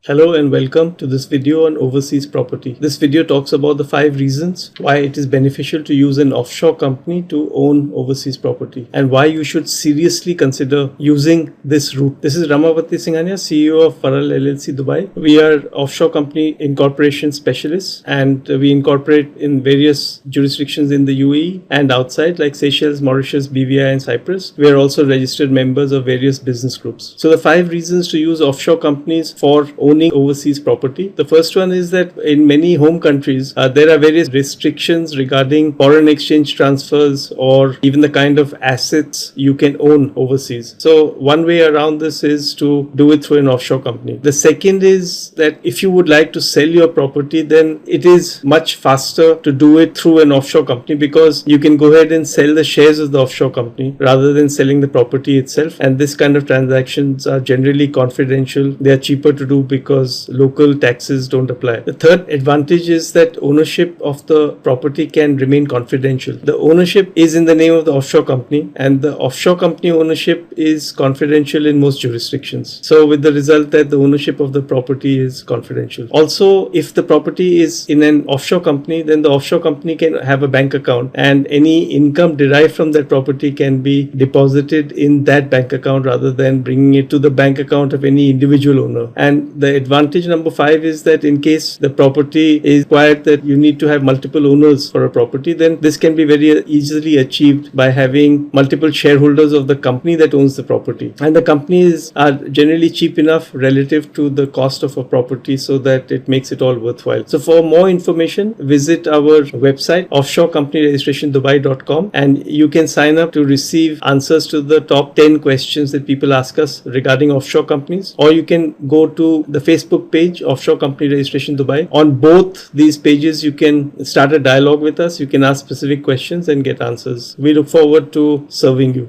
Hello and welcome to this video on overseas property. This video talks about the 5 reasons why it is beneficial to use an offshore company to own overseas property and why you should seriously consider using this route. This is Ramapati Singhania, CEO of Faral LLC Dubai. We are offshore company incorporation specialists and we incorporate in various jurisdictions in the UAE and outside like Seychelles, Mauritius, BVI and Cyprus. We are also registered members of various business groups. So the 5 reasons to use offshore companies for owning overseas property. The first one is that in many home countries, there are various restrictions regarding foreign exchange transfers or even the kind of assets you can own overseas. So one way around this is to do it through an offshore company. The second is that if you would like to sell your property, then it is much faster to do it through an offshore company because you can go ahead and sell the shares of the offshore company rather than selling the property itself. And this kind of transactions are generally confidential. They are cheaper to do because local taxes don't apply. The third advantage is that ownership of the property can remain confidential. The ownership is in the name of the offshore company and the offshore company ownership is confidential in most jurisdictions. So with the result that the ownership of the property is confidential. Also, if the property is in an offshore company, then the offshore company can have a bank account and any income derived from that property can be deposited in that bank account rather than bringing it to the bank account of any individual owner. And the advantage number 5 is that in case the property is required that you need to have multiple owners for a property, then this can be very easily achieved by having multiple shareholders of the company that owns the property. And the companies are generally cheap enough relative to the cost of a property so that it makes it all worthwhile. So for more information, visit our website offshorecompanyregistrationdubai.com and you can sign up to receive answers to the top 10 questions that people ask us regarding offshore companies, or you can go to the Facebook page Offshore Company Registration Dubai. On both these pages you can start a dialogue with us, you can ask specific questions and get answers. We look forward to serving you.